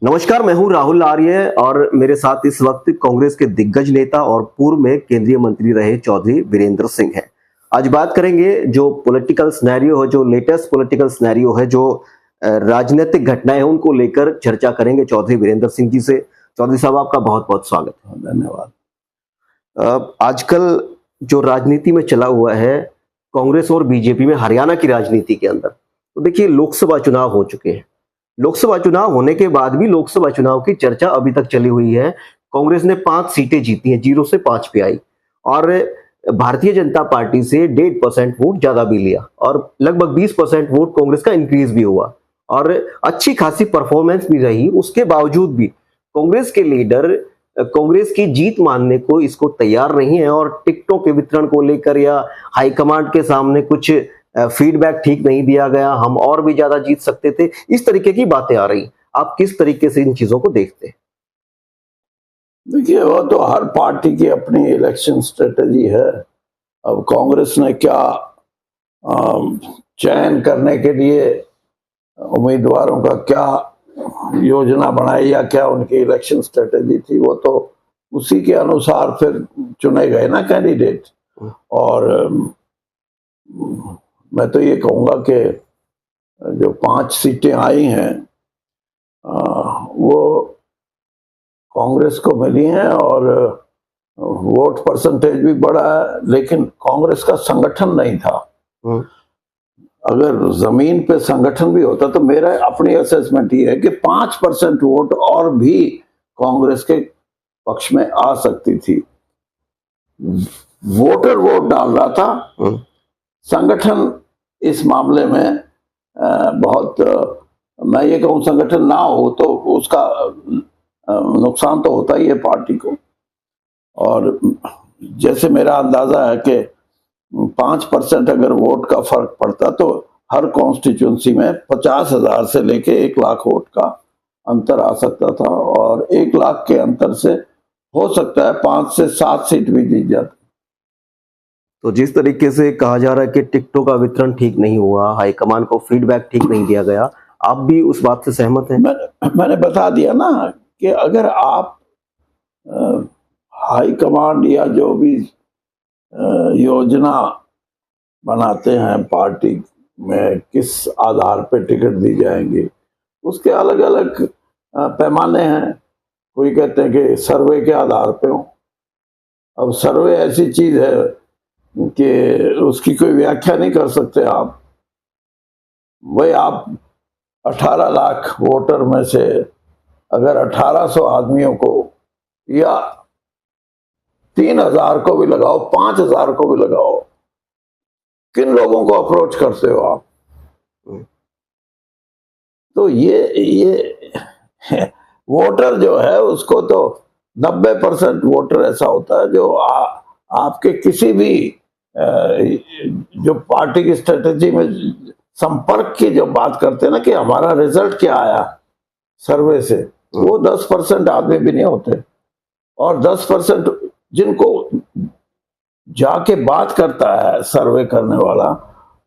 नमस्कार, मैं हूं राहुल आर्य और मेरे साथ इस वक्त कांग्रेस के दिग्गज नेता और पूर्व में केंद्रीय मंत्री रहे चौधरी वीरेंद्र सिंह हैं। आज बात करेंगे जो पॉलिटिकल सिनेरियो है, जो लेटेस्ट पॉलिटिकल सिनेरियो है, जो राजनीतिक घटनाएं हैं, उनको लेकर चर्चा करेंगे चौधरी वीरेंद्र सिंह जी से। चौधरी साहब, आपका बहुत बहुत स्वागत है। धन्यवाद। आजकल जो राजनीति में चला हुआ है कांग्रेस और बीजेपी में, हरियाणा की राजनीति के अंदर, तो देखिए लोकसभा चुनाव हो चुके हैं। लोकसभा चुनाव होने के बाद भी लोकसभा चुनाव की चर्चा अभी तक चली हुई है। कांग्रेस ने 5 सीटें जीती हैं, 0 से 5 पे आई, और भारतीय जनता पार्टी से 1.5% वोट ज्यादा भी लिया और लगभग 20% वोट कांग्रेस का इंक्रीज भी हुआ और अच्छी खासी परफॉर्मेंस भी रही। उसके बावजूद भी कांग्रेस के लीडर कांग्रेस की जीत मानने को इसको तैयार नहीं है और टिकटों के वितरण को लेकर या हाईकमांड के सामने कुछ फीडबैक ठीक नहीं दिया गया, हम और भी ज्यादा जीत सकते थे, इस तरीके की बातें आ रही। आप किस तरीके से इन चीजों को देखते हैं? देखिए, वो तो हर पार्टी की अपनी इलेक्शन स्ट्रेटेजी है। अब कांग्रेस ने क्या चयन करने के लिए उम्मीदवारों का क्या योजना बनाई या क्या उनकी इलेक्शन स्ट्रेटेजी थी, वो तो उसी के अनुसार फिर चुने गए ना कैंडिडेट। और मैं तो ये कहूँगा कि जो 5 सीटें आई हैं वो कांग्रेस को मिली हैं और वोट परसेंटेज भी बढ़ा है, लेकिन कांग्रेस का संगठन नहीं था। अगर जमीन पे संगठन भी होता तो मेरा अपनी असेसमेंट ये है कि 5% वोट और भी कांग्रेस के पक्ष में आ सकती थी। वोटर वोट डाल रहा था, संगठन इस मामले में बहुत, मैं ये कहूँ संगठन ना हो तो उसका नुकसान तो होता ही है पार्टी को। और जैसे मेरा अंदाजा है कि 5% अगर वोट का फर्क पड़ता तो हर कॉन्स्टिट्यूंसी में 50,000 से लेके 1 लाख वोट का अंतर आ सकता था, और 1 लाख के अंतर से हो सकता है 5 से 7 सीट भी जीत जाती। तो जिस तरीके से कहा जा रहा है कि टिकटों का वितरण ठीक नहीं हुआ, हाईकमान को फीडबैक ठीक नहीं दिया गया, आप भी उस बात से सहमत हैं? मैंने बता दिया ना कि अगर आप हाई कमांड या जो भी योजना बनाते हैं पार्टी में, किस आधार पे टिकट दी जाएंगी, उसके अलग अलग पैमाने हैं। कोई कहते हैं कि सर्वे के आधार पे हो। अब सर्वे ऐसी चीज है कि उसकी कोई व्याख्या नहीं कर सकते आप। वही आप 18 लाख वोटर में से अगर 1800 आदमियों को या 3000 को भी लगाओ, 5000 को भी लगाओ, किन लोगों को अप्रोच करते हो आप? तो ये वोटर जो है उसको तो 90% वोटर ऐसा होता है जो आपके किसी भी जो पार्टी की स्ट्रेटेजी में संपर्क की जो बात करते हैं ना कि हमारा रिजल्ट क्या आया सर्वे से, वो 10% आदमी भी नहीं होते। और 10% जिनको जाके बात करता है सर्वे करने वाला,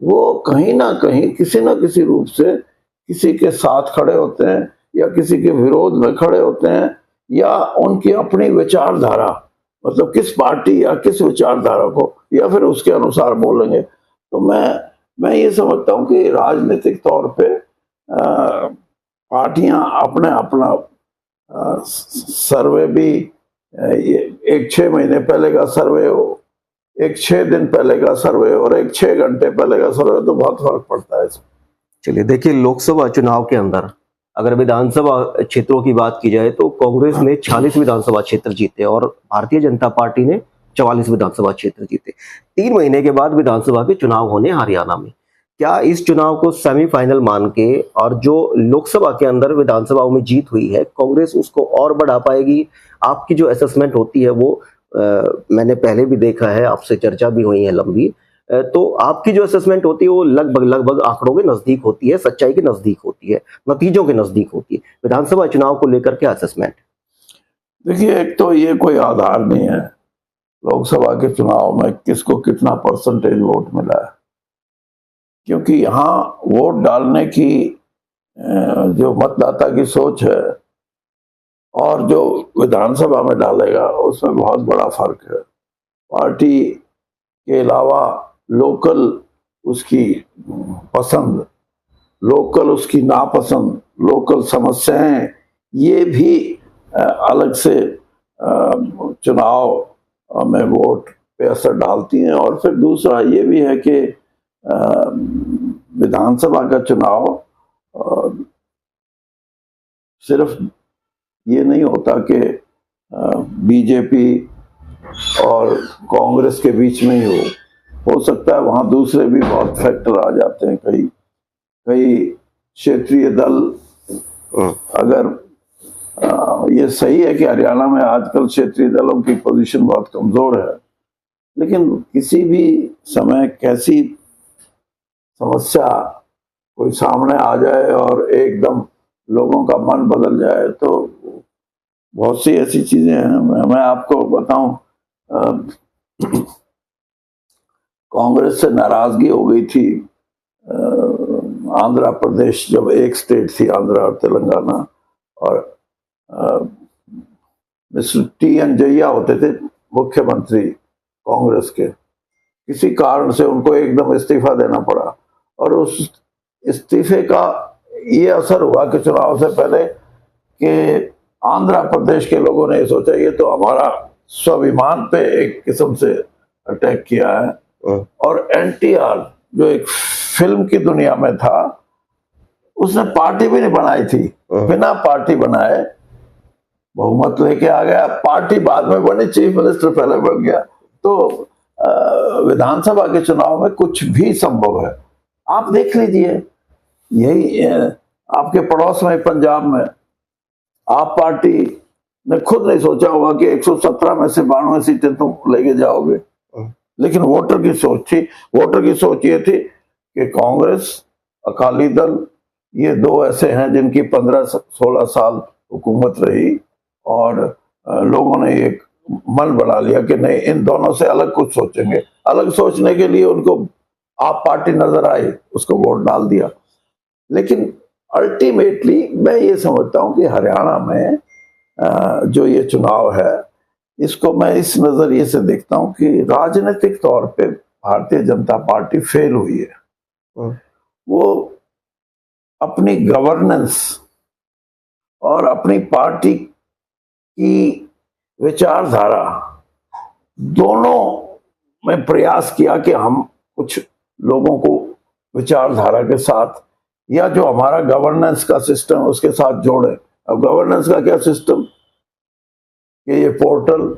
वो कहीं ना कहीं किसी ना किसी रूप से किसी के साथ खड़े होते हैं या किसी के विरोध में खड़े होते हैं, या उनकी अपनी विचारधारा, मतलब किस पार्टी या किस विचारधारा को, या फिर उसके अनुसार बोलेंगे। तो मैं ये समझता हूँ कि राजनीतिक तौर पे पार्टियां अपना सर्वे भी, एक 6 महीने पहले का सर्वे हो, एक 6 दिन पहले का सर्वे और एक 6 घंटे पहले का सर्वे, तो बहुत फर्क पड़ता है इसमें। चलिए, देखिए लोकसभा चुनाव के अंदर अगर विधानसभा क्षेत्रों की बात की जाए तो कांग्रेस ने 46 विधानसभा क्षेत्र जीते और भारतीय जनता पार्टी ने 44 विधानसभा क्षेत्र जीते। 3 महीने के बाद विधानसभा के चुनाव होने हरियाणा में। क्या इस चुनाव को सेमीफाइनल मान के, और जो लोकसभा के अंदर विधानसभाओं में जीत हुई है, कांग्रेस उसको और बढ़ा पाएगी? आपकी जो असेसमेंट होती है वो मैंने पहले भी देखा है, आपसे चर्चा भी हुई है लंबी, तो आपकी जो असेसमेंट होती है वो लगभग आंकड़ों के नजदीक होती है, सच्चाई के नजदीक होती है, नतीजों के नजदीक होती है। विधानसभा चुनाव को लेकर क्या असेसमेंट? देखिए, एक तो ये कोई आधार नहीं है लोकसभा के चुनाव में किसको कितना परसेंटेज वोट मिला है, क्योंकि यहाँ वोट डालने की जो मतदाता की सोच है और जो विधानसभा में डालेगा उसमें बहुत बड़ा फर्क है। पार्टी के अलावा लोकल उसकी पसंद, लोकल उसकी नापसंद, लोकल समस्याएं, ये भी अलग से चुनाव में वोट पे असर डालती हैं। और फिर दूसरा ये भी है कि विधानसभा का चुनाव सिर्फ ये नहीं होता कि बीजेपी और कांग्रेस के बीच में ही हो सकता है वहां दूसरे भी बहुत फैक्टर आ जाते हैं। कई क्षेत्रीय दल, अगर ये सही है कि हरियाणा में आजकल क्षेत्रीय दलों की पोजीशन बहुत कमजोर है, लेकिन किसी भी समय कैसी समस्या कोई सामने आ जाए और एकदम लोगों का मन बदल जाए, तो बहुत सी ऐसी चीजें हैं। मैं आपको बताऊं, कांग्रेस से नाराजगी हो गई थी आंध्र प्रदेश, जब एक स्टेट थी आंध्र और तेलंगाना, और मिस्टर टी.एन. जैया होते थे मुख्यमंत्री कांग्रेस के। किसी कारण से उनको एकदम इस्तीफा देना पड़ा, और उस इस्तीफे का ये असर हुआ कि चुनाव से पहले कि आंध्र प्रदेश के लोगों ने सोचा ये तो हमारा स्वाभिमान पे एक किस्म से अटैक किया है। और एनटीआर जो एक फिल्म की दुनिया में था, उसने पार्टी भी नहीं बनाई थी, बिना पार्टी बनाए बहुमत लेके आ गया। पार्टी बाद में बनी, चीफ मिनिस्टर पहले बन गया। तो विधानसभा के चुनाव में कुछ भी संभव है। आप देख लीजिए, यही आपके पड़ोस में पंजाब में आप पार्टी ने खुद नहीं सोचा होगा कि 117 में से 92 सीटें तुम लेके जाओगे, लेकिन वोटर की सोच थी। वोटर की सोच ये थी कि कांग्रेस, अकाली दल, ये दो ऐसे हैं जिनकी 15-16 साल हुकूमत रही, और लोगों ने एक मन बना लिया कि नहीं, इन दोनों से अलग कुछ सोचेंगे। अलग सोचने के लिए उनको आप पार्टी नजर आई, उसको वोट डाल दिया। लेकिन अल्टीमेटली मैं ये समझता हूं कि हरियाणा में जो ये चुनाव है, इसको मैं इस नजरिए से देखता हूं कि राजनीतिक तौर पे भारतीय जनता पार्टी फेल हुई है। वो अपनी गवर्नेंस और अपनी पार्टी की विचारधारा दोनों में प्रयास किया कि हम कुछ लोगों को विचारधारा के साथ, या जो हमारा गवर्नेंस का सिस्टम उसके साथ जोड़े। अब गवर्नेंस का क्या सिस्टम, कि ये पोर्टल,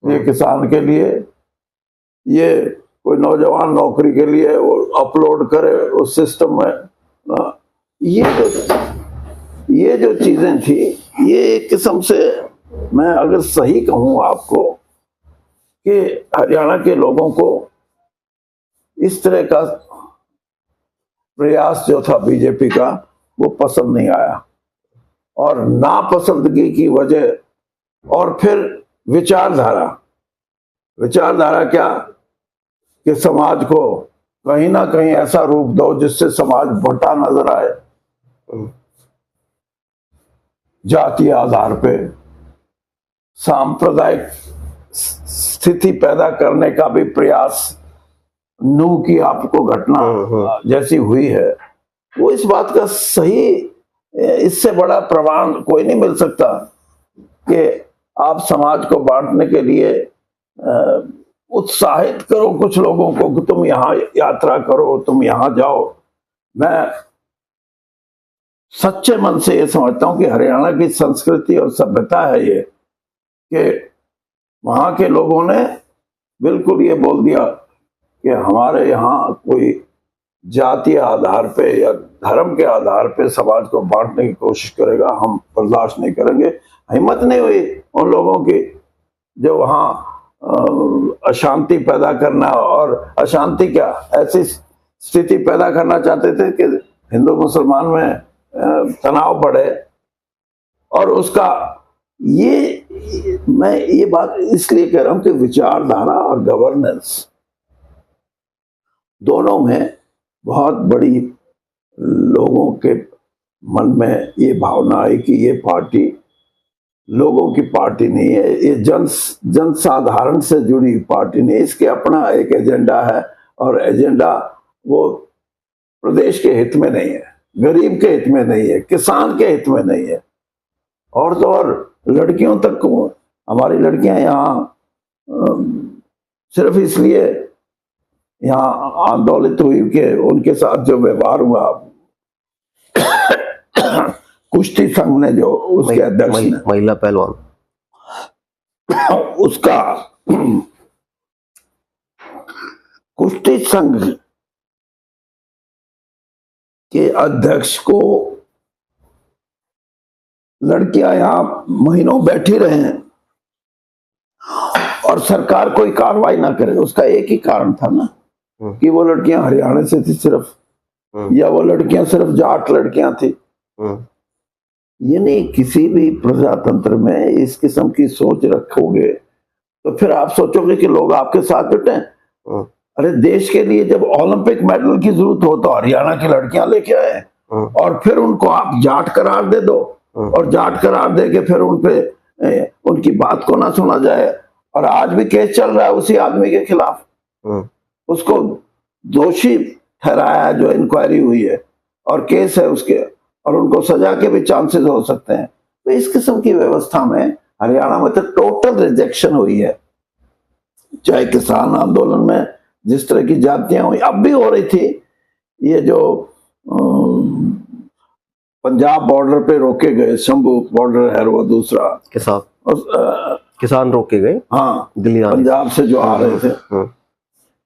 ये किसान के लिए, ये कोई नौजवान नौकरी के लिए वो अपलोड करे उस सिस्टम में। ये जो चीजें थी, ये एक किस्म से, मैं अगर सही कहूं आपको, कि हरियाणा के लोगों को इस तरह का प्रयास जो था बीजेपी का, वो पसंद नहीं आया। और नापसंदगी की वजह, और फिर विचारधारा क्या, कि समाज को कहीं ना कहीं ऐसा रूप दो जिससे समाज बंटा नजर आए, जातीय आधार पे सांप्रदायिक स्थिति पैदा करने का भी प्रयास, नू की आपको घटना जैसी हुई है, वो इस बात का सही, इससे बड़ा प्रमाण कोई नहीं मिल सकता कि आप समाज को बांटने के लिए उत्साहित करो कुछ लोगों को कि तुम यहां यात्रा करो, तुम यहां जाओ। मैं सच्चे मन से ये समझता हूं कि हरियाणा की संस्कृति और सभ्यता है ये, कि वहां के लोगों ने बिल्कुल ये बोल दिया कि हमारे यहाँ कोई जातीय आधार पे या धर्म के आधार पे समाज को बांटने की कोशिश करेगा, हम बर्दाश्त नहीं करेंगे। हिम्मत नहीं हुई उन लोगों की जो वहाँ अशांति पैदा करना, और अशांति क्या, ऐसी स्थिति पैदा करना चाहते थे कि हिंदू मुसलमान में तनाव बढ़े। और उसका मैं ये बात इसलिए कह रहा हूं कि विचारधारा और गवर्नेंस दोनों में बहुत बड़ी लोगों के मन में ये भावना आई कि ये पार्टी लोगों की पार्टी नहीं है, ये जन साधारण से जुड़ी पार्टी नहीं, इसके अपना एक एजेंडा है और एजेंडा वो प्रदेश के हित में नहीं है, गरीब के हित में नहीं है, किसान के हित में नहीं है। और तो और लड़कियों तक को, हमारी लड़कियां यहाँ सिर्फ इसलिए यहाँ आंदोलित हुई कि उनके साथ जो व्यवहार हुआ कुश्ती संघ ने, जो उसके अध्यक्ष ने, महिला पहलवान, उसका कुश्ती संघ के अध्यक्ष को लड़कियां यहां महीनों बैठी रहे और सरकार कोई कार्रवाई ना करे, उसका एक ही कारण था ना कि वो लड़कियां हरियाणा से थी सिर्फ, या वो लड़कियां सिर्फ जाट लड़कियां थी। ये नहीं, किसी भी प्रजातंत्र में इस किस्म की सोच रखोगे तो फिर आप सोचोगे कि लोग आपके साथ जुटे। अरे देश के लिए जब ओलंपिक मेडल की जरूरत हो तो हरियाणा की लड़कियां लेके आए और फिर उनको आप जाट करार दे दो और जाट करार दे के फिर उन पे उनकी बात को ना सुना जाए। और आज भी केस चल रहा है उसी आदमी के खिलाफ, उसको दोषी ठहराया जो इंक्वायरी हुई है और केस है उसके, और उनको सजा के भी चांसेस हो सकते हैं। तो इस किस्म की व्यवस्था में हरियाणा में तो टोटल रिजेक्शन हुई है। चाहे किसान आंदोलन में जिस तरह की जातियां हुई, अब भी हो रही थी, ये जो पंजाब बॉर्डर पे रोके गए, शंभू बॉर्डर है वो दूसरा, किसान रोके गए, हाँ दिल्ली पंजाब से जो आ रहे थे।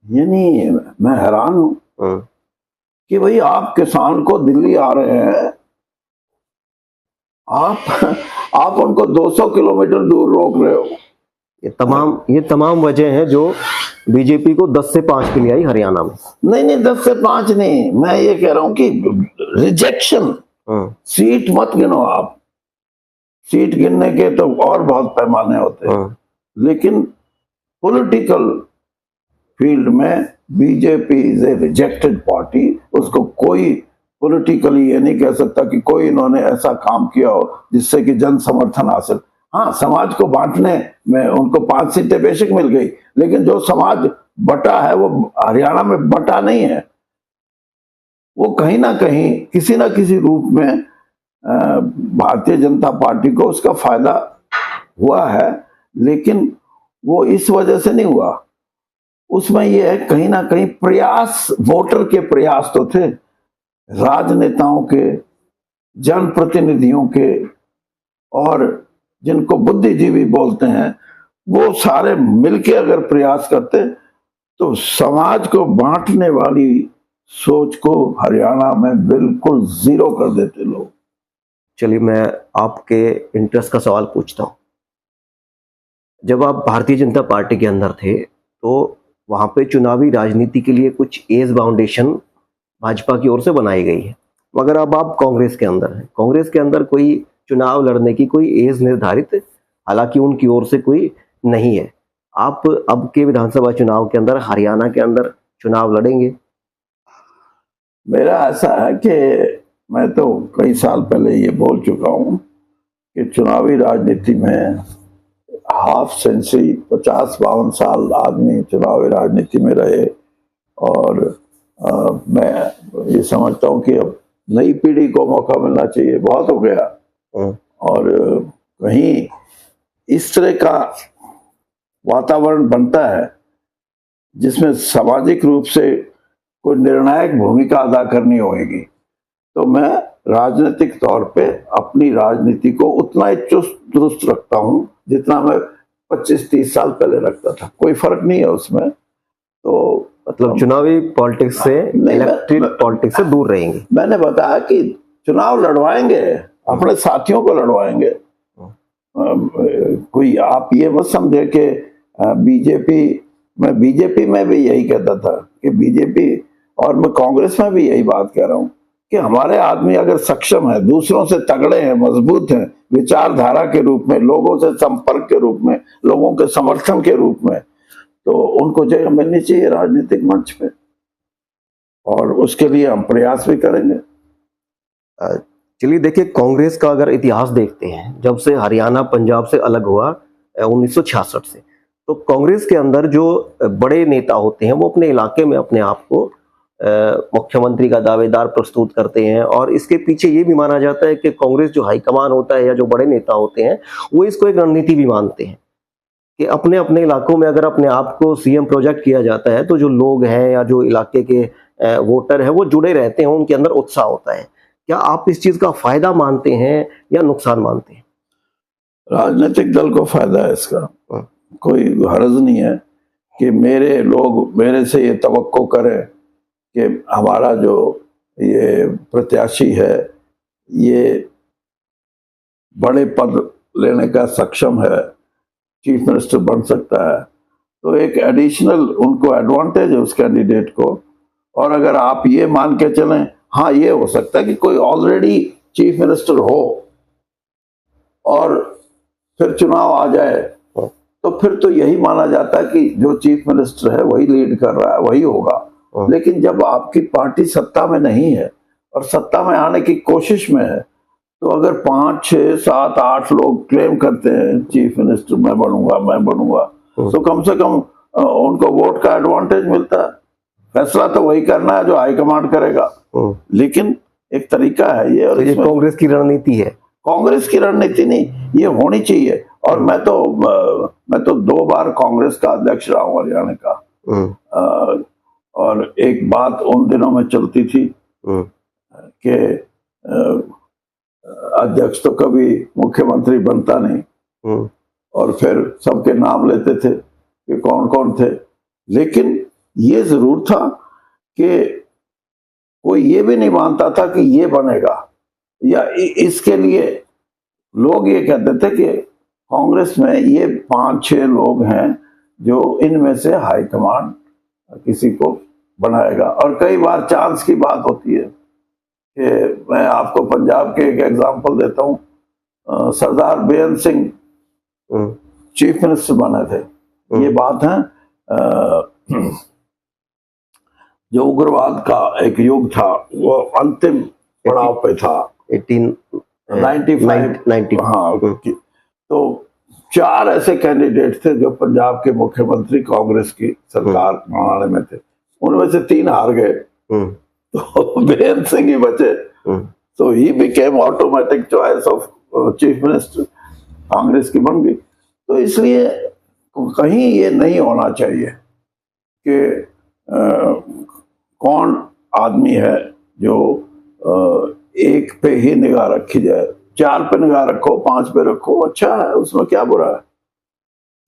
ये नहीं, मैं हैरान हूं कि भाई आप किसान को दिल्ली आ रहे हैं, आप उनको 200 किलोमीटर दूर रोक रहे हो। ये तमाम वजह हैं जो बीजेपी को 10 से 5 के लिए आई हरियाणा में। नहीं 10 से 5 नहीं, मैं ये कह रहा हूं कि रिजेक्शन, सीट मत गिनो आप, सीट गिनने के तो और बहुत पैमाने होते हैं, लेकिन पॉलिटिकल फील्ड में BJP is a rejected party. उसको कोई पॉलिटिकली ये नहीं कह सकता कि कोई इन्होंने ऐसा काम किया हो जिससे कि जन समर्थन हासिल। हाँ, समाज को बांटने में उनको 5 सीटें बेशक मिल गई, लेकिन जो समाज बटा है वो हरियाणा में बटा नहीं है, वो कहीं ना कहीं किसी ना किसी रूप में भारतीय जनता पार्टी को उसका फायदा हुआ है, लेकिन वो इस वजह से नहीं हुआ। उसमें ये है कहीं ना कहीं प्रयास, वोटर के प्रयास तो थे, राजनेताओं के, जनप्रतिनिधियों के, और जिनको बुद्धिजीवी बोलते हैं, वो सारे मिलके अगर प्रयास करते तो समाज को बांटने वाली सोच को हरियाणा में बिल्कुल जीरो कर देते लोग। चलिए, मैं आपके इंटरेस्ट का सवाल पूछता हूं। जब आप भारतीय जनता पार्टी के अंदर थे तो वहां पे चुनावी राजनीति के लिए कुछ एज बाउंडेशन भाजपा की ओर से बनाई गई है, मगर अब आप कांग्रेस के अंदर हैं। कांग्रेस के अंदर कोई चुनाव लड़ने की कोई एज निर्धारित हालांकि उनकी ओर से कोई नहीं है। आप अब के विधानसभा चुनाव के अंदर हरियाणा के अंदर चुनाव लड़ेंगे? मेरा ऐसा है कि मैं तो कई साल पहले ये बोल चुका हूं कि चुनावी राजनीति में हाफ सेंचुरी, 50-52 साल आदमी चुनावी राजनीति में रहे, और मैं ये समझता हूं कि अब नई पीढ़ी को मौका मिलना चाहिए, बहुत हो गया। और कहीं इस तरह का वातावरण बनता है जिसमें सामाजिक रूप से कोई निर्णायक भूमिका अदा करनी होगी, तो मैं राजनीतिक तौर पे अपनी राजनीति को उतना ही चुस्त दुरुस्त रखता हूं जितना मैं 25-30 साल पहले रखता था। कोई फर्क नहीं है उसमें। तो मतलब चुनावी पॉलिटिक्स से, इलेक्ट्रिक पॉलिटिक्स से दूर रहेंगे। मैंने बताया कि चुनाव लड़वाएंगे, अपने साथियों को लड़वाएंगे। कोई आप ये मत समझे कि बीजेपी में भी यही कहता था कि बीजेपी, और मैं कांग्रेस में भी यही बात कह रहा हूं कि हमारे आदमी अगर सक्षम है, दूसरों से तगड़े हैं, मजबूत हैं, विचारधारा के रूप में, लोगों से संपर्क के रूप में, लोगों के समर्थन के रूप में, तो उनको जगह मिलनी चाहिए राजनीतिक मंच पे, और उसके लिए हम प्रयास भी करेंगे। चलिए देखिए, कांग्रेस का अगर इतिहास देखते हैं, जब से हरियाणा पंजाब से अलग हुआ 1966 से, तो कांग्रेस के अंदर जो बड़े नेता होते हैं वो अपने इलाके में अपने आप को मुख्यमंत्री का दावेदार प्रस्तुत करते हैं। और इसके पीछे ये भी माना जाता है कि कांग्रेस जो हाईकमान होता है या जो बड़े नेता होते हैं वो इसको एक रणनीति भी मानते हैं कि अपने अपने इलाकों में अगर अपने आप को सीएम प्रोजेक्ट किया जाता है तो जो लोग हैं या जो इलाके के वोटर हैं वो जुड़े रहते हैं, उनके अंदर उत्साह होता है। क्या आप इस चीज का फायदा मानते हैं या नुकसान मानते हैं? राजनीतिक दल को फायदा है इसका, कोई हर्ज नहीं है कि मेरे लोग मेरे से ये तवक्को करें कि हमारा जो ये प्रत्याशी है ये बड़े पद लेने का सक्षम है, चीफ मिनिस्टर बन सकता है, तो एक एडिशनल उनको एडवांटेज है उस कैंडिडेट को। और अगर आप ये मान के चलें, हाँ ये हो सकता है कि कोई ऑलरेडी चीफ मिनिस्टर हो और फिर चुनाव आ जाए, तो फिर तो यही माना जाता है कि जो चीफ मिनिस्टर है वही लीड कर रहा है, वही होगा। लेकिन जब आपकी पार्टी सत्ता में नहीं है और सत्ता में आने की कोशिश में है, तो अगर 5, 6, 7, 8 लोग क्लेम करते हैं चीफ मिनिस्टर मैं बनूंगा, तो कम से कम उनको वोट का एडवांटेज मिलता है। फैसला तो वही करना है जो हाईकमांड करेगा, लेकिन एक तरीका है ये। और ये कांग्रेस की रणनीति है? कांग्रेस की रणनीति नहीं, ये होनी चाहिए। और मैं तो 2 बार कांग्रेस का अध्यक्ष रहा हूँ हरियाणा का। और एक बात उन दिनों में चलती थी कि अध्यक्ष तो कभी मुख्यमंत्री बनता नहीं, और फिर सबके नाम लेते थे कि कौन कौन थे। लेकिन ये जरूर था कि कोई ये भी नहीं मानता था कि ये बनेगा, या इसके लिए लोग ये कहते थे कि कांग्रेस में ये 5-6 लोग हैं जो इनमें से हाईकमांड किसी को बनाएगा। और कई बार चांस की बात होती है कि मैं आपको पंजाब के एक एग्जांपल देता हूँ। सरदार बेअंत सिंह चीफ मिनिस्टर बने थे, ये बात है जो उग्रवाद का एक युग था वो अंतिम पड़ाव पे था 1895। हाँ, तो 4 ऐसे कैंडिडेट थे जो पंजाब के मुख्यमंत्री कांग्रेस की सरकार बनाने में थे, उनमें से 3 हार गए, तो बेअंत सिंह ही बचे। तो he became automatic choice of chief minister, Congress की बन गई। तो इसलिए कहीं ये नहीं होना चाहिए कि कौन आदमी है जो एक पे ही निगाह रखी जाए। 4 पे निगाह रखो, 5 पे रखो, अच्छा है, उसमें क्या बुरा है।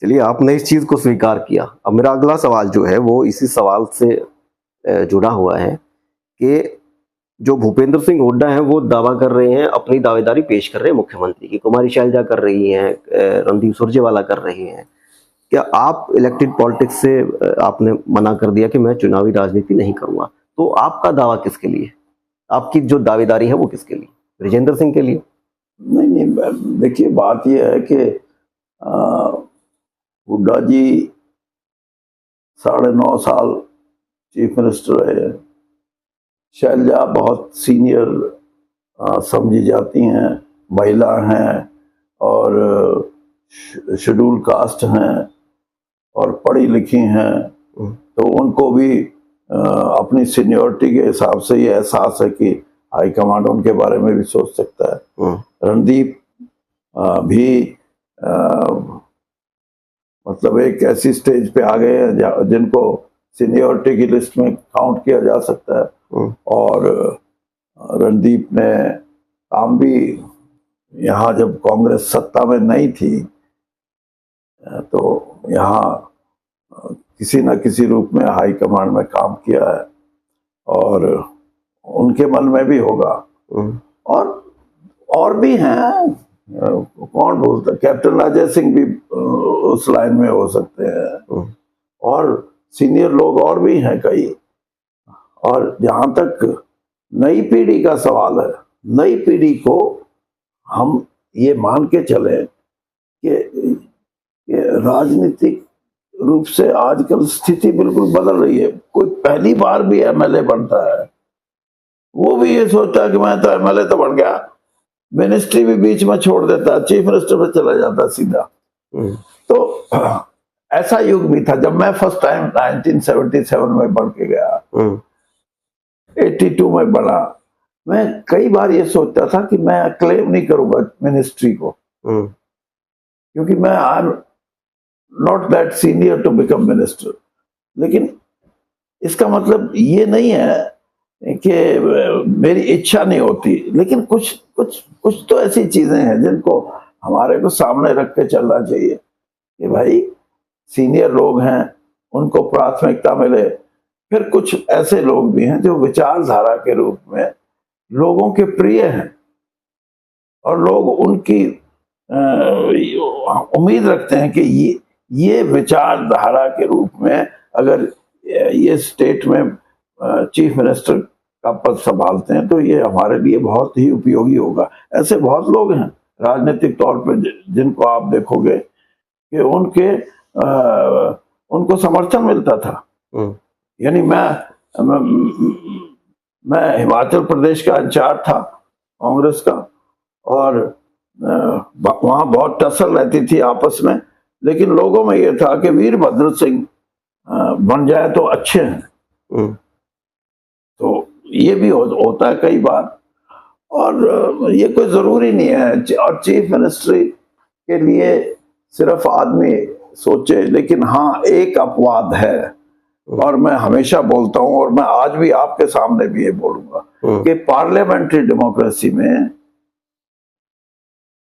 चलिए, आपने इस चीज को स्वीकार किया। अब मेरा अगला सवाल जो है वो इसी सवाल से जुड़ा हुआ है कि जो भूपेंद्र सिंह हुड्डा हैं वो दावा कर रहे हैं, अपनी दावेदारी पेश कर रहे हैं मुख्यमंत्री की, कुमारी शैलजा कर रही हैं, रणदीप सुरजेवाला कर रहे हैं। क्या आप इलेक्टेड पॉलिटिक्स से आपने मना कर दिया कि मैं चुनावी राजनीति नहीं करूंगा, तो आपका दावा किसके लिए, आपकी जो दावेदारी है वो किसके लिए? विजेंद्र सिंह के लिए? नहीं, देखिए बात यह है कि हुड्डा जी 9.5 साल चीफ मिनिस्टर रहे। शैलजा बहुत सीनियर समझी जाती हैं, महिला हैं और शेड्यूल कास्ट हैं और पढ़ी लिखी हैं, तो उनको भी अपनी सीनियरिटी के हिसाब से ये एहसास है कि हाईकमांड उनके बारे में भी सोच सकता है। रणदीप भी मतलब एक ऐसी स्टेज पे आ गए हैं जिनको सीनियरिटी की लिस्ट में काउंट किया जा सकता है। और रणदीप ने काम भी यहाँ, जब कांग्रेस सत्ता में नहीं थी तो यहाँ किसी न किसी रूप में हाई कमांड में काम किया है, और उनके मन में भी होगा। और भी हैं, कौन बोलता, कैप्टन अजय सिंह भी उस लाइन में हो सकते हैं, और सीनियर लोग और भी हैं कई। और जहां तक नई पीढ़ी का सवाल है, नई पीढ़ी को हम ये मान के चले कि राजनीतिक रूप से आजकल स्थिति बिल्कुल बदल रही है। कोई पहली बार भी एमएलए बनता है, वो भी ये सोचता है कि मैं तो एमएलए तो बन गया, मिनिस्ट्री भी बीच में छोड़ देता, चीफ मिनिस्टर पे चला जाता सीधा। तो ऐसा युग भी था जब मैं फर्स्ट टाइम 1977 में बढ़ के गया, 82 में बढ़ा। मैं कई बार ये सोचता था कि मैं क्लेम नहीं करूंगा मिनिस्ट्री को, क्योंकि मैं I am not that senior to become minister. लेकिन इसका मतलब ये नहीं है कि मेरी इच्छा नहीं होती, लेकिन कुछ तो ऐसी चीजें हैं जिनको हमारे को सामने रख के चलना चाहिए कि भाई सीनियर लोग हैं, उनको प्राथमिकता मिले। फिर कुछ ऐसे लोग भी हैं जो विचारधारा के रूप में लोगों के प्रिय हैं और लोग उनकी उम्मीद रखते हैं कि ये विचारधारा के रूप में अगर ये स्टेट में चीफ मिनिस्टर का पद संभालते हैं तो ये हमारे लिए बहुत ही उपयोगी होगा। ऐसे बहुत लोग हैं राजनीतिक तौर पर जिनको आप देखोगे कि उनको समर्थन मिलता था। यानी मैं हिमाचल प्रदेश का इंचार्ज था कांग्रेस का, और वहां बहुत टसल रहती थी आपस में, लेकिन लोगों में यह था कि वीरभद्र सिंह बन जाए तो अच्छे हैं। तो ये भी होता है कई बार, और ये कोई जरूरी नहीं है और चीफ मिनिस्ट्री के लिए सिर्फ आदमी सोचे। लेकिन हाँ, एक अपवाद है और मैं हमेशा बोलता हूं और मैं आज भी आपके सामने भी ये बोलूंगा कि पार्लियामेंट्री डेमोक्रेसी में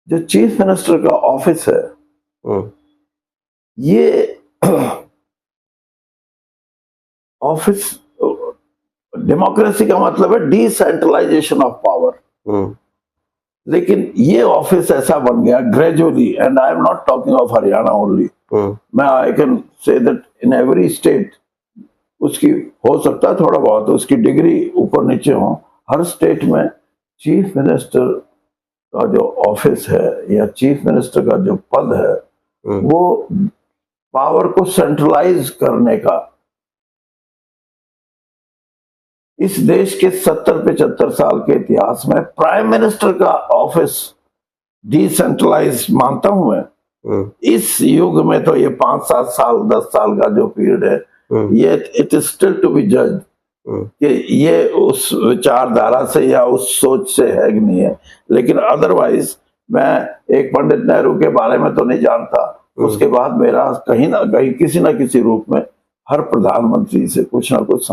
जो चीफ मिनिस्टर का ऑफिस है, ये ऑफिस, डेमोक्रेसी का मतलब है डिसेंट्रलाइजेशन ऑफ पावर। लेकिन ये ऑफिस ऐसा बन गया gradually, and I am not talking of Haryana only, मैं I can say that in every state उसकी हो सकता है थोड़ा बहुत उसकी डिग्री ऊपर नीचे हो, हर स्टेट में चीफ मिनिस्टर का जो ऑफिस है या चीफ मिनिस्टर का जो पद है वो पावर को सेंट्रलाइज करने का, इस देश के 70-75 साल के इतिहास में प्राइम मिनिस्टर का ऑफिस डिसेंट्रलाइज मानता हूं मैं। इस युग में तो ये 5-7 साल 10 साल का जो पीरियड है, ये it is still to be जज कि ये उस विचारधारा से या उस सोच से है कि नहीं है। लेकिन अदरवाइज मैं एक पंडित नेहरू के बारे में तो नहीं जानता, उसके बाद मेरा कहीं ना कहीं किसी ना किसी रूप में हर प्रधानमंत्री से कुछ ना कुछ,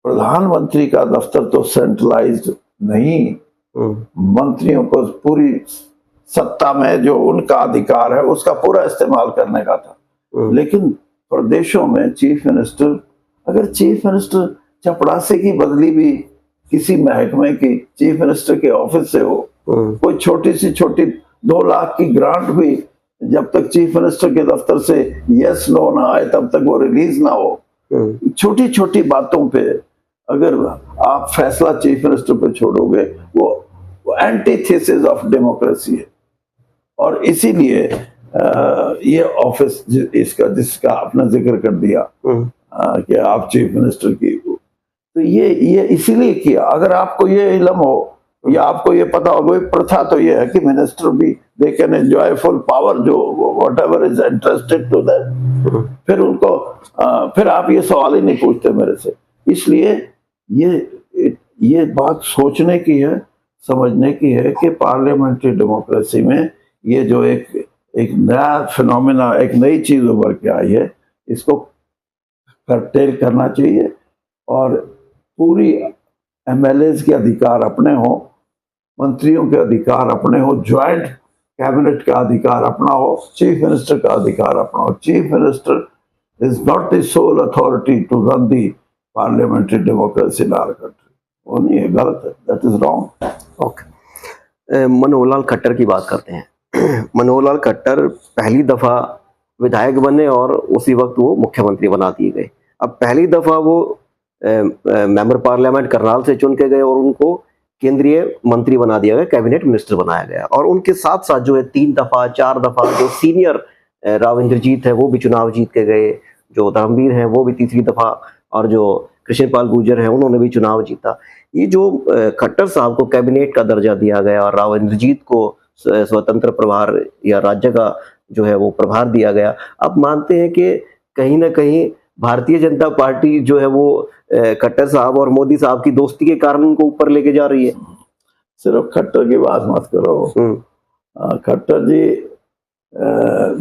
प्रधानमंत्री का दफ्तर तो सेंट्रलाइज्ड नहीं, मंत्रियों को पूरी सत्ता में जो उनका अधिकार है उसका पूरा इस्तेमाल करने का था। लेकिन प्रदेशों में चीफ मिनिस्टर, अगर चीफ मिनिस्टर चपड़ासी की बदली भी किसी महकमे की चीफ मिनिस्टर के ऑफिस से हो, कोई छोटी सी छोटी 2 लाख की ग्रांट भी जब तक चीफ मिनिस्टर के दफ्तर से यस नो ना आए तब तक वो रिलीज ना हो, छोटी छोटी बातों पे अगर आप फैसला चीफ मिनिस्टर पे छोड़ोगे वो एंटीथेसिस ऑफ डेमोक्रेसी है। और इसीलिए ये ऑफिस जिसका आपने जिक्र कर दिया कि आप चीफ मिनिस्टर की, तो ये इसीलिए किया। अगर आपको ये इल्म हो या आपको ये पता हो, प्रथा तो ये है कि मिनिस्टर भी they can enjoy full power, जो whatever is interested to that, फिर उनको फिर आप ये सवाल ही नहीं पूछते मेरे से। इसलिए ये बात सोचने की है, समझने की है कि पार्लियामेंट्री डेमोक्रेसी में ये जो एक नया फिनोमेना, एक नई चीज उभर के आई है, इसको कर्टेल करना चाहिए और पूरी एमएलएज के अधिकार अपने हो, मंत्रियों के अधिकार अपने हो, ज्वाइंट कैबिनेट का अधिकार अपना हो, चीफ मिनिस्टर का अधिकार अपना हो। Chief minister is not the sole authority to run the parliamentary democracy in our country. वो नहीं है, गलत है, that is wrong. Okay, Manohar Lal Khattar की बात करते हैं। मनोहर लाल खट्टर पहली दफा विधायक बने और उसी वक्त वो मुख्यमंत्री बना दिए गए। अब पहली दफा वो मेंबर पार्लियामेंट करनाल से चुन के गए और उनको केंद्रीय मंत्री बना दिया गया, कैबिनेट मिनिस्टर बनाया गया। और उनके साथ साथ जो है 3 दफा 4 दफा जो सीनियर राव इंद्रजीत है वो भी चुनाव जीत के गए, जो धर्मवीर हैं वो भी तीसरी दफा, और जो कृष्ण पाल गुर्जर हैं, उन्होंने भी चुनाव जीता। ये जो खट्टर साहब को कैबिनेट का दर्जा दिया गया और राव इंद्रजीत को स्वतंत्र प्रभार या राज्य का जो है वो प्रभार दिया गया, आप मानते हैं कि कहीं ना कहीं भारतीय जनता पार्टी जो है वो खट्टर साहब और मोदी साहब की दोस्ती के कारण उनको ऊपर लेके जा रही है? सिर्फ खट्टर की बात मत करो। खट्टर जी,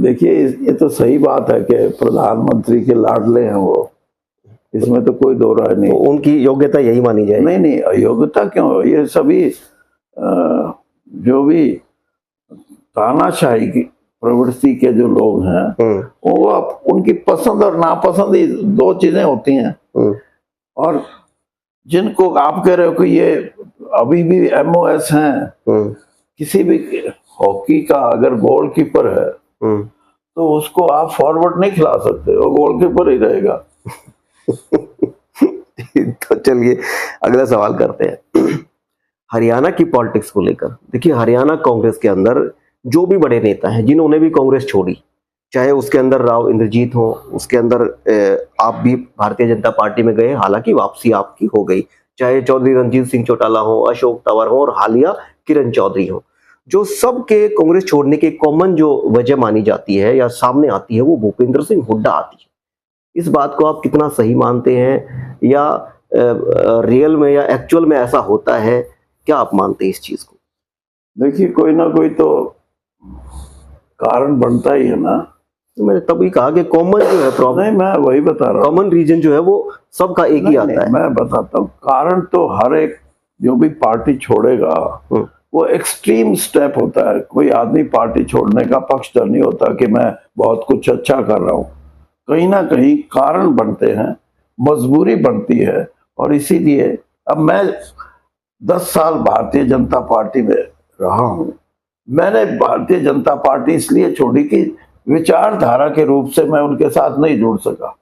देखिए ये तो सही बात है कि प्रधानमंत्री के लाडले हैं वो, इसमें तो कोई दो राय नहीं। तो उनकी योग्यता यही मानी जाए? नहीं नहीं, अयोग्यता क्यों? ये सभी जो भी तानाशाही की प्रवृत्ति के जो लोग हैं वो उनकी पसंद और नापसंद ही दो चीजें होती हैं। और जिनको आप कह रहे हो कि ये अभी भी MOS हैं, किसी भी हॉकी का अगर गोलकीपर है तो उसको आप फॉरवर्ड नहीं खिला सकते, वो गोलकीपर ही रहेगा। तो चलिए अगला सवाल करते हैं हरियाणा की पॉलिटिक्स को लेकर। देखिए हरियाणा कांग्रेस के अंदर जो भी बड़े नेता हैं जिन्होंने भी कांग्रेस छोड़ी, चाहे उसके अंदर राव इंद्रजीत हो, उसके अंदर आप भी भारतीय जनता पार्टी में गए, हालांकि वापसी आपकी हो गई, चाहे चौधरी रणजीत सिंह चौटाला हो, अशोक तंवर हो और हालिया किरण चौधरी हो, जो सबके कांग्रेस छोड़ने की कॉमन जो वजह मानी जाती है या सामने आती है वो भूपेंद्र सिंह हुड्डा आती है। इस बात को आप कितना सही मानते हैं, या रियल में या एक्चुअल में ऐसा होता है? क्या आप मानते हैं इस चीज को? देखिए कोई ना कोई तो कारण बनता ही है ना। तो मैंने तभी कहा कि कॉमन जो है प्रॉब्लम, नहीं मैं वही बता रहा हूँ, कॉमन रीजन जो है वो सबका एक ही आता है। मैं बताता हूँ कारण तो हर एक जो भी पार्टी छोड़ेगा वो एक्सट्रीम स्टेप होता है। कोई आदमी पार्टी छोड़ने का पक्षधर नहीं होता कि मैं बहुत कुछ अच्छा कर रहा हूँ। कहीं ना कहीं कारण बनते हैं, मजबूरी बनती है। और इसीलिए अब मैं 10 साल भारतीय जनता पार्टी में रहा हूं। मैंने भारतीय जनता पार्टी इसलिए छोड़ी कि विचारधारा के रूप से मैं उनके साथ नहीं जुड़ सका।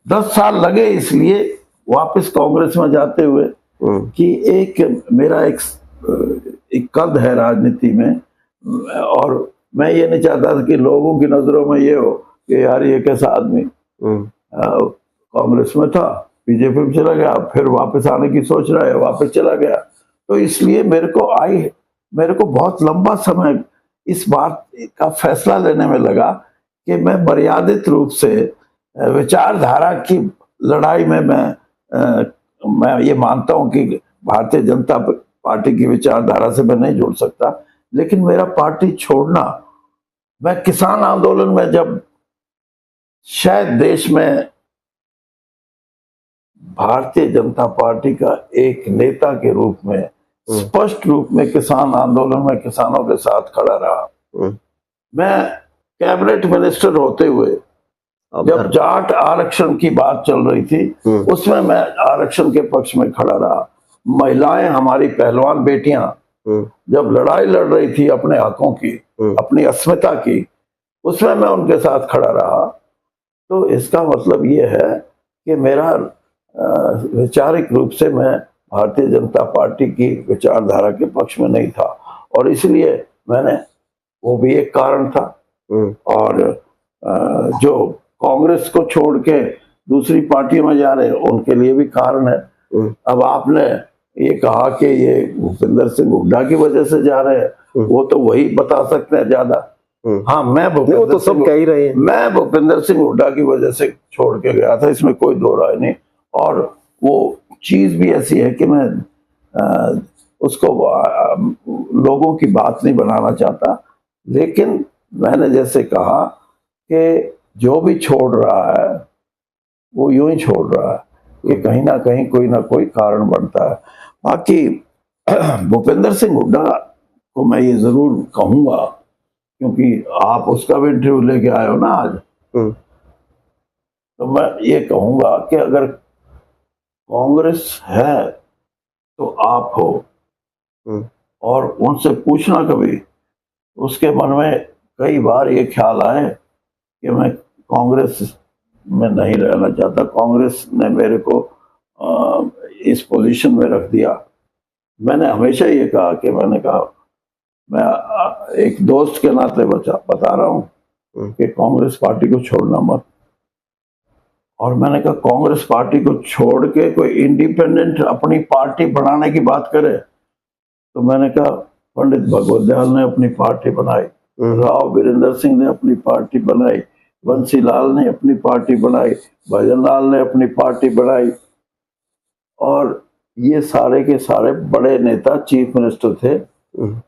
10 साल लगे इसलिए वापस कांग्रेस में जाते हुए कि एक मेरा एक कद है राजनीति में, और मैं ये नहीं चाहता था कि लोगों की नजरों में ये हो कि यार ये कैसा आदमी कांग्रेस में था, बीजेपी में चला गया, फिर वापस आने की सोच रहा है, वापस चला गया। तो इसलिए मेरे को बहुत लंबा समय इस बात का फैसला लेने में लगा कि मैं मर्यादित रूप से विचारधारा की लड़ाई में मैं ये मानता हूं कि भारतीय जनता पार्टी की विचारधारा से मैं नहीं जुड़ सकता। लेकिन मेरा पार्टी छोड़ना, मैं किसान आंदोलन में जब शायद देश में भारतीय जनता पार्टी का एक नेता के रूप में स्पष्ट रूप में किसान आंदोलन में किसानों के साथ खड़ा रहा। मैं कैबिनेट मिनिस्टर होते हुए जब जाट आरक्षण की बात चल रही थी उसमें मैं आरक्षण के पक्ष में खड़ा रहा। महिलाएं, हमारी पहलवान बेटियां जब लड़ाई लड़ रही थी अपने हकों की, अपनी अस्मिता की, उसमें मैं उनके साथ खड़ा रहा। तो इसका मतलब ये है कि मेरा वैचारिक रूप से मैं भारतीय जनता पार्टी की विचारधारा के पक्ष में नहीं था, और इसलिए मैंने, वो भी एक कारण था। और जो कांग्रेस को छोड़ के दूसरी पार्टी में जा रहे हैं उनके लिए भी कारण है। अब आपने ये कहा कि ये भूपेंद्र सिंह हुड्डा की वजह से जा रहे हैं, वो तो वही बता सकते हैं ज्यादा। हाँ, मैं तो सब कह ही रहे हैं, मैं भूपेंद्र सिंह हुड्डा की वजह से छोड़ के गया था, इसमें कोई दो राय नहीं। और वो चीज भी ऐसी है कि मैं उसको लोगों की बात नहीं बनाना चाहता। लेकिन मैंने जैसे कहा कि जो भी छोड़ रहा है वो यूं ही छोड़ रहा है कि कहीं ना कहीं कोई ना कोई कारण बनता है। बाकी भूपेंद्र सिंह हुड्डा को मैं ये जरूर कहूंगा, क्योंकि आप उसका भी इंटरव्यू लेके आए हो ना आज, तो मैं ये कहूंगा कि अगर कांग्रेस है तो आप हो, और उनसे पूछना कभी उसके मन में कई बार ये ख्याल आए कि मैं कांग्रेस में नहीं रहना चाहता, कांग्रेस ने मेरे को इस पोजीशन में रख दिया। मैंने हमेशा ये कहा कि मैं एक दोस्त के नाते बता रहा हूं कि कांग्रेस पार्टी को छोड़ना मत। और मैंने कहा कांग्रेस पार्टी को छोड़ के कोई इंडिपेंडेंट अपनी पार्टी बनाने की बात करे, तो मैंने कहा पंडित भगवत दयाल ने अपनी पार्टी बनाई, राव वीरेंद्र सिंह ने अपनी पार्टी बनाई, बंसी लाल ने अपनी पार्टी बनाई, भजन लाल ने अपनी पार्टी बनाई, और ये सारे के सारे बड़े नेता चीफ मिनिस्टर थे।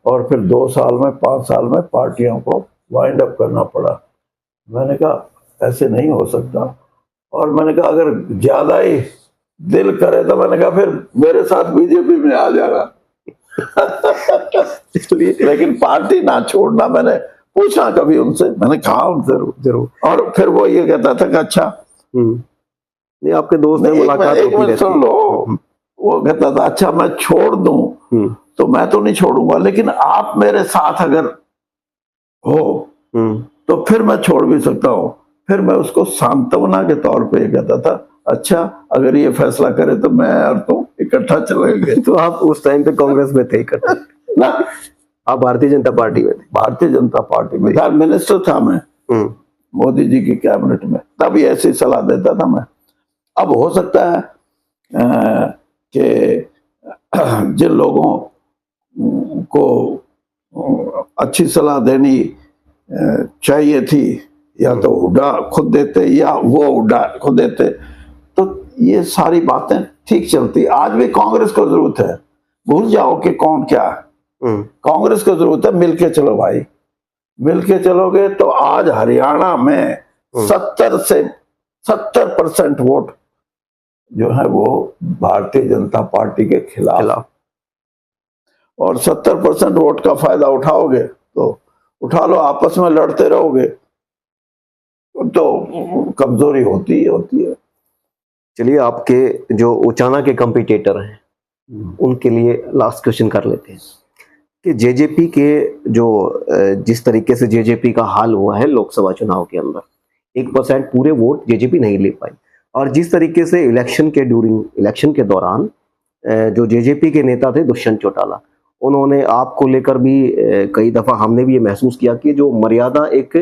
और फिर 2 साल में 5 साल में पार्टियों को वाइंड अप करना पड़ा। मैंने कहा ऐसे नहीं हो सकता, और मैंने कहा अगर ज्यादा ही दिल करे तो मैंने कहा फिर मेरे साथ बीजेपी में आ जाना। लेकिन पार्टी ना छोड़ना, मैंने पूछा कभी उनसे, मैंने कहा उनसे जरूर, और फिर वो ये कहता था कि अच्छा नहीं, आपके दोस्त ने मुलाकात एक मिनट सुन लो, वो कहता था अच्छा मैं छोड़ दूं तो मैं तो नहीं छोड़ूंगा, लेकिन आप मेरे साथ अगर हो तो फिर मैं छोड़ भी सकता हूँ। फिर मैं उसको सांत्वना के तौर पे ये कहता था अच्छा अगर ये फैसला करे तो मैं और तुम इकट्ठा चलेंगे। तो आप उस टाइम पे कांग्रेस में थे इकट्ठा ना? आप भारतीय जनता पार्टी में थे? भारतीय जनता पार्टी में था, मिनिस्टर था मैं मोदी जी की कैबिनेट में, तभी ऐसी सलाह देता था मैं। अब हो सकता है कि जिन लोगों को अच्छी सलाह देनी चाहिए थी, या तो हुड्डा खुद देते या वो हुड्डा खुद देते, तो ये सारी बातें ठीक चलती। आज भी कांग्रेस को जरूरत है, भूल जाओ कि कौन क्या है, कांग्रेस को जरूरत है, मिलके चलो भाई, मिलके चलोगे तो आज हरियाणा में 70% वोट जो है वो भारतीय जनता पार्टी के खिलाफ, और 70% वोट का फायदा उठाओगे तो उठा लो, आपस में लड़ते रहोगे तो कमजोरी होती है। चलिए, आपके जो उचाना के कंपटीटर हैं उनके लिए लास्ट क्वेश्चन कर लेते हैं कि जेजेपी के जो जिस तरीके से जेजेपी का हाल हुआ है लोकसभा चुनाव के अंदर, 1% पूरे वोट जेजेपी नहीं ले पाई, और जिस तरीके से इलेक्शन के दौरान जो जेजेपी के नेता थे दुष्यंत चौटाला, उन्होंने आपको लेकर भी कई दफा हमने भी ये महसूस किया कि जो मर्यादा एक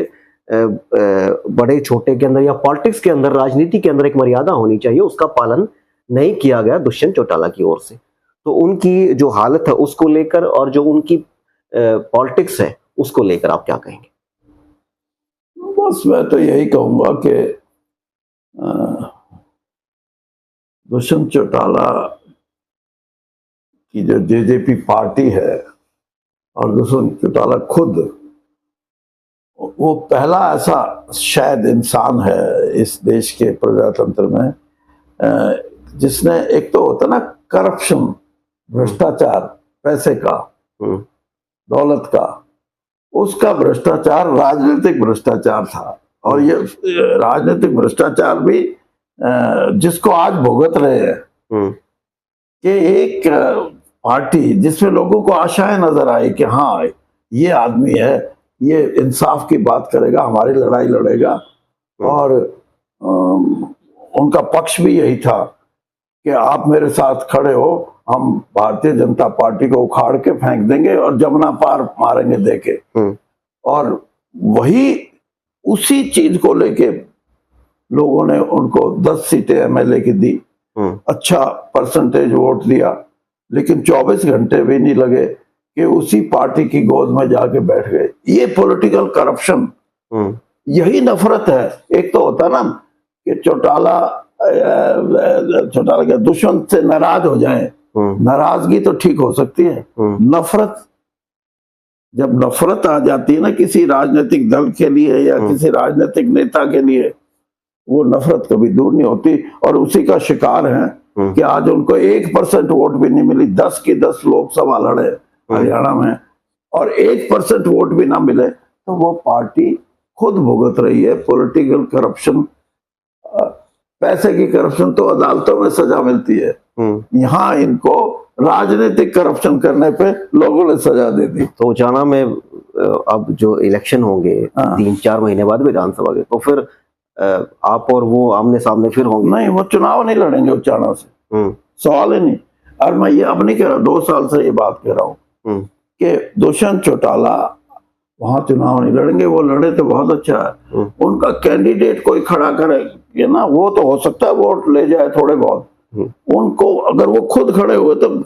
बड़े छोटे के अंदर या पॉलिटिक्स के अंदर, राजनीति के अंदर एक मर्यादा होनी चाहिए, उसका पालन नहीं किया गया दुष्यंत चौटाला की ओर से। तो उनकी जो हालत है उसको लेकर और जो उनकी पॉलिटिक्स है उसको लेकर आप क्या कहेंगे? बस मैं तो यही कहूंगा कि दुष्यंत चौटाला की जो जेजेपी पार्टी है और दुष्यंत चौटाला खुद, वो पहला ऐसा शायद इंसान है इस देश के प्रजातंत्र में जिसने, एक तो होता ना करप्शन, भ्रष्टाचार, पैसे का, दौलत का, उसका भ्रष्टाचार राजनीतिक भ्रष्टाचार था। और ये राजनीतिक भ्रष्टाचार भी जिसको आज भुगत रहे हैं कि एक पार्टी जिसमें लोगों को आशाएं नजर आई कि हाँ ये आदमी है, ये इंसाफ की बात करेगा, हमारी लड़ाई लड़ेगा, और उनका पक्ष भी यही था कि आप मेरे साथ खड़े हो, हम भारतीय जनता पार्टी को उखाड़ के फेंक देंगे और जमुना पार मारेंगे देके। और वही उसी चीज को लेके लोगों ने उनको 10 सीटें एमएलए की दी, अच्छा परसेंटेज वोट दिया, लेकिन 24 घंटे भी नहीं लगे कि उसी पार्टी की गोद में जाके बैठ गए। ये पॉलिटिकल करप्शन, यही नफरत है। एक तो होता ना कि चौटाला के दुश्मन से नाराज हो जाए, नाराजगी तो ठीक हो सकती है, नफरत, जब नफरत आ जाती है ना किसी राजनीतिक दल के लिए या किसी राजनीतिक नेता के लिए, वो नफरत कभी दूर नहीं होती। और उसी का शिकार है कि आज उनको 1% वोट भी नहीं मिली, 10 की 10 लोकसभा लड़े हरियाणा में, और 1% वोट भी ना मिले, तो वो पार्टी खुद भुगत रही है पॉलिटिकल करप्शन। पैसे की करप्शन तो अदालतों में सजा मिलती है, यहाँ इनको राजनीतिक करप्शन करने पे लोगों ने सजा दे दी। तो उचाना में अब जो इलेक्शन होंगे 3-4 महीने बाद विधानसभा के, तो फिर आप और वो आमने सामने फिर होंगे? नहीं, वो चुनाव नहीं लड़ेंगे उचाना से, सवाल ही नहीं। और मैं ये अब नहीं कह रहा, 2 साल से ये बात कह रहा हूँ कि दुष्यंत चौटाला वहां चुनाव नहीं लड़ेंगे। वो लड़े तो बहुत अच्छा है, उनका कैंडिडेट कोई खड़ा करे ये ना, वो तो हो सकता है वोट ले जाए थोड़े बहुत, उनको अगर वो खुद खड़े हुए तब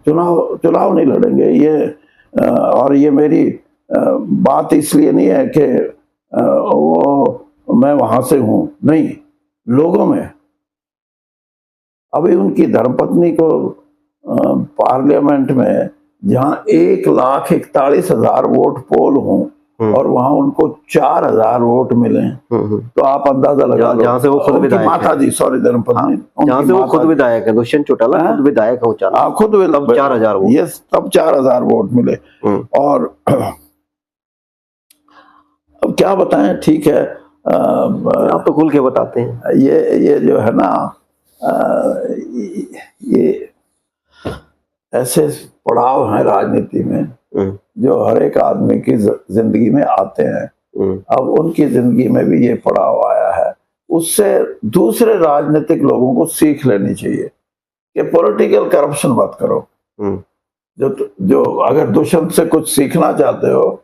चुनाव नहीं लड़ेंगे। ये और ये मेरी बात इसलिए नहीं है कि वो मैं वहां से हूं, नहीं, लोगों में अभी उनकी धर्मपत्नी को पार्लियामेंट में जहां 1,41,000 वोट पोल हों और वहां उनको 4,000 वोट मिले, तो आप अंदाजा लगा लो। जहां से वो खुद विधायक माता जी, सॉरी, धर्मपत्नी, जहां से वो खुद विधायक है, दुष्यंत चौटाला खुद विधायक है, खुद 4,000 वोट, ये तब 4,000 वोट मिले। और अब क्या बताएं, ठीक है, आप तो खुल के बताते हैं। ये जो है ना, ये ऐसे पड़ाव हैं राजनीति में जो हर एक आदमी की जिंदगी में आते हैं। अब उनकी जिंदगी में भी ये पड़ाव आया है, उससे दूसरे राजनीतिक लोगों को सीख लेनी चाहिए कि पॉलिटिकल करप्शन मत करो। जो अगर दुष्यंत से कुछ सीखना चाहते हो,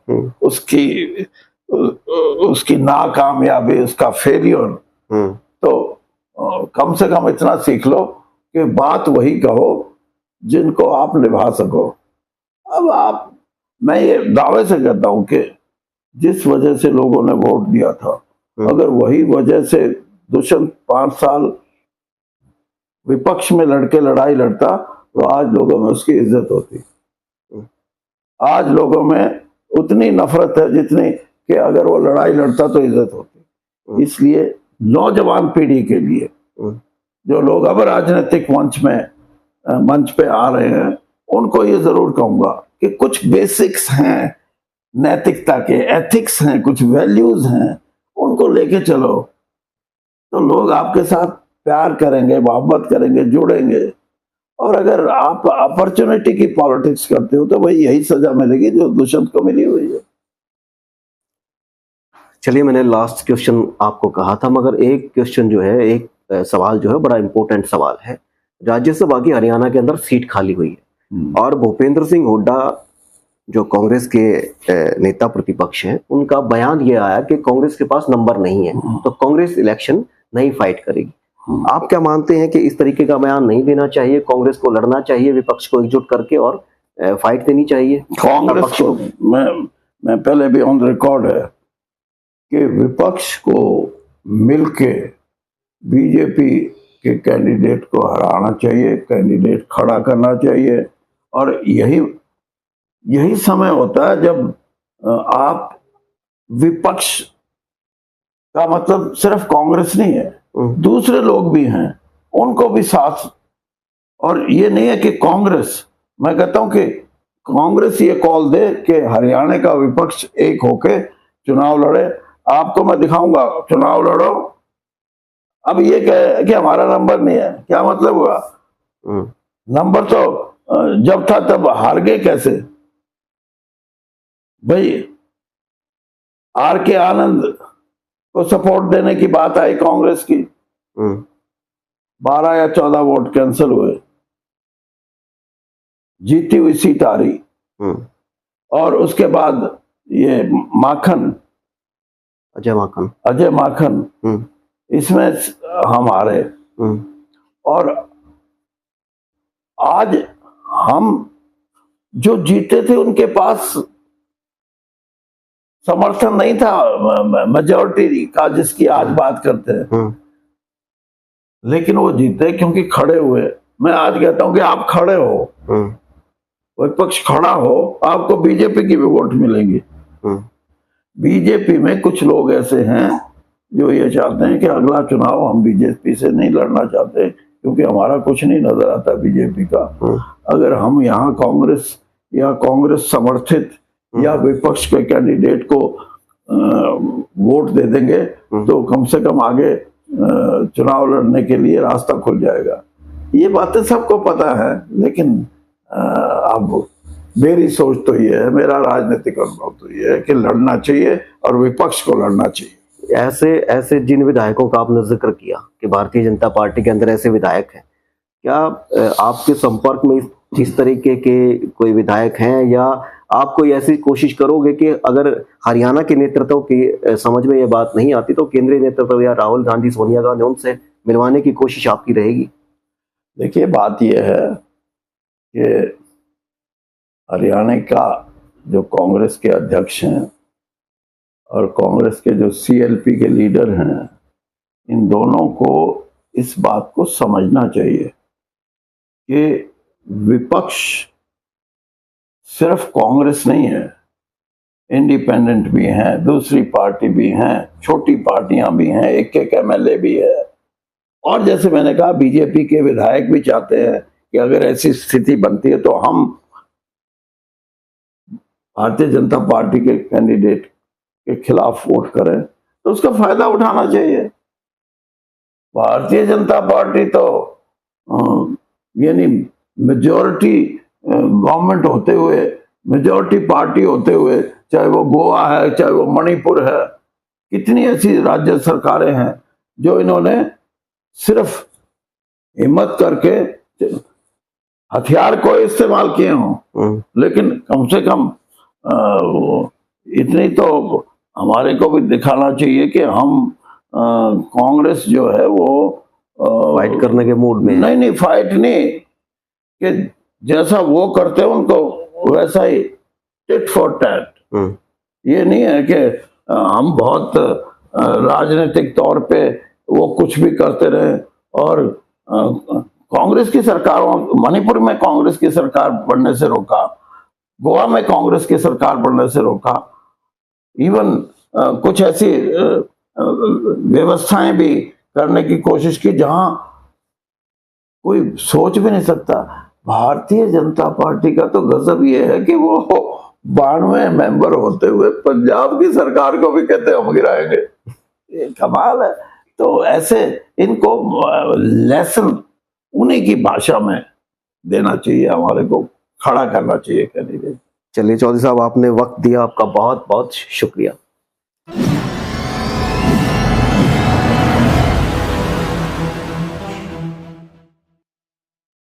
उसकी नाकामयाबी, उसका फेलियर, तो कम से कम इतना सीख लो कि बात वही कहो जिनको आप निभा सको। अब मैं ये दावे से कहता हूं कि जिस वजह से लोगों ने वोट दिया था, अगर वही वजह से दुष्यंत 5 साल विपक्ष में लड़के लड़ाई लड़ता, तो आज लोगों में उसकी इज्जत होती। आज लोगों में उतनी नफरत है जितनी कि अगर वो लड़ाई लड़ता तो इज्जत होती। इसलिए नौजवान पीढ़ी के लिए जो लोग अब राजनीतिक मंच पे आ रहे हैं, उनको ये जरूर कहूंगा कि कुछ बेसिक्स हैं नैतिकता के, एथिक्स हैं, कुछ वैल्यूज हैं, उनको लेके चलो, तो लोग आपके साथ प्यार करेंगे, मोहब्बत करेंगे, जुड़ेंगे। और अगर आप अपॉर्चुनिटी की पॉलिटिक्स करते हो तो भाई यही सजा मिलेगी जो दुष्यंत को मिली हुई है। चलिए, मैंने लास्ट क्वेश्चन आपको कहा था, मगर एक क्वेश्चन जो है, एक सवाल जो है बड़ा इंपॉर्टेंट सवाल है। राज्यसभा की हरियाणा के अंदर सीट खाली हुई है और भूपेंद्र सिंह हुड्डा जो कांग्रेस के नेता प्रतिपक्ष हैं, उनका बयान ये आया कि कांग्रेस के पास नंबर नहीं है, तो कांग्रेस इलेक्शन नहीं फाइट करेगी। आप क्या मानते हैं कि इस तरीके का बयान नहीं देना चाहिए, कांग्रेस को लड़ना चाहिए विपक्ष को एकजुट करके और फाइट देनी चाहिए कांग्रेस को? मैं पहले भी ऑन रिकॉर्ड है कि विपक्ष को मिलके बीजेपी के कैंडिडेट को हराना चाहिए, कैंडिडेट खड़ा करना चाहिए। और यही समय होता है जब आप विपक्ष का मतलब सिर्फ कांग्रेस नहीं है, दूसरे लोग भी हैं, उनको भी साथ। और ये नहीं है कि कांग्रेस, मैं कहता हूं कि कांग्रेस ये कॉल दे कि हरियाणा का विपक्ष एक होके चुनाव लड़े। आपको मैं दिखाऊंगा, चुनाव लड़ो। अब ये कहे कि हमारा नंबर नहीं है, क्या मतलब हुआ? नंबर तो जब था तब हार गए कैसे भाई? आर के आनंद को सपोर्ट देने की बात आई कांग्रेस की, 12 या 14 वोट कैंसिल हुए, जीती हुई सीट आ रही। और उसके बाद ये अजय माखन, इसमें हम हारे। और आज हम जो जीते थे उनके पास समर्थन नहीं था मेजॉरिटी का, जिसकी आज बात करते हैं, लेकिन वो जीते क्योंकि खड़े हुए। मैं आज कहता हूं कि आप खड़े हो, विपक्ष खड़ा हो, आपको बीजेपी की भी वोट मिलेंगी। बीजेपी में कुछ लोग ऐसे हैं जो ये चाहते हैं कि अगला चुनाव हम बीजेपी से नहीं लड़ना चाहते, क्योंकि हमारा कुछ नहीं नजर आता बीजेपी का। अगर हम यहाँ कांग्रेस या कांग्रेस समर्थित या विपक्ष के कैंडिडेट को वोट दे देंगे तो कम से कम आगे चुनाव लड़ने के लिए रास्ता खुल जाएगा। ये बातें सबको पता है, लेकिन अब मेरी सोच तो ये है, मेरा राजनीतिक अनुभव तो ये है कि लड़ना चाहिए और विपक्ष को लड़ना चाहिए। ऐसे जिन विधायकों का आपने जिक्र किया कि भारतीय जनता पार्टी के अंदर ऐसे विधायक हैं, क्या आपके संपर्क में इस तरीके के कोई विधायक हैं, या आप कोई ऐसी कोशिश करोगे कि अगर हरियाणा के नेतृत्व की समझ में ये बात नहीं आती तो केंद्रीय नेतृत्व या राहुल गांधी, सोनिया गांधी, उनसे मिलवाने की कोशिश आपकी रहेगी? देखिए, बात यह है कि हरियाणा का जो कांग्रेस के अध्यक्ष हैं और कांग्रेस के जो सीएलपी के लीडर हैं, इन दोनों को इस बात को समझना चाहिए कि विपक्ष सिर्फ कांग्रेस नहीं है, इंडिपेंडेंट भी हैं, दूसरी पार्टी भी हैं, छोटी पार्टियां भी हैं, एक एमएलए भी है। और जैसे मैंने कहा, बीजेपी के विधायक भी चाहते हैं कि अगर ऐसी स्थिति बनती है तो हम भारतीय जनता पार्टी के कैंडिडेट के खिलाफ वोट करें, तो उसका फायदा उठाना चाहिए। भारतीय जनता पार्टी तो यानी मेजॉरिटी गवर्नमेंट होते हुए, मेजॉरिटी पार्टी होते हुए, चाहे वो गोवा है, चाहे वो मणिपुर है, कितनी ऐसी राज्य सरकारें हैं जो इन्होंने सिर्फ हिम्मत करके हथियार को इस्तेमाल किए हों, लेकिन कम से कम इतनी तो हमारे को भी दिखाना चाहिए कि हम कांग्रेस जो है वो फाइट करने के मूड में। नहीं, फाइट नहीं, कि जैसा वो करते हैं उनको वैसा ही टिट फॉर टैट। ये नहीं है कि हम बहुत राजनीतिक तौर पे वो कुछ भी करते रहे। और कांग्रेस की सरकार, मणिपुर में कांग्रेस की सरकार बनने से रोका, गोवा में कांग्रेस की सरकार बनने से रोका, इवन कुछ ऐसी व्यवस्थाएं भी करने की कोशिश की जहां कोई सोच भी नहीं सकता। भारतीय जनता पार्टी का तो गजब ये है कि वो 92 मेंबर होते हुए पंजाब की सरकार को भी कहते हम गिराएंगे। ये कमाल है। तो ऐसे इनको लेसन उन्हीं की भाषा में देना चाहिए, हमारे को खड़ा करना चाहिए कैंडिडेट। चलिए चौधरी साहब, आपने वक्त दिया, आपका बहुत बहुत शुक्रिया।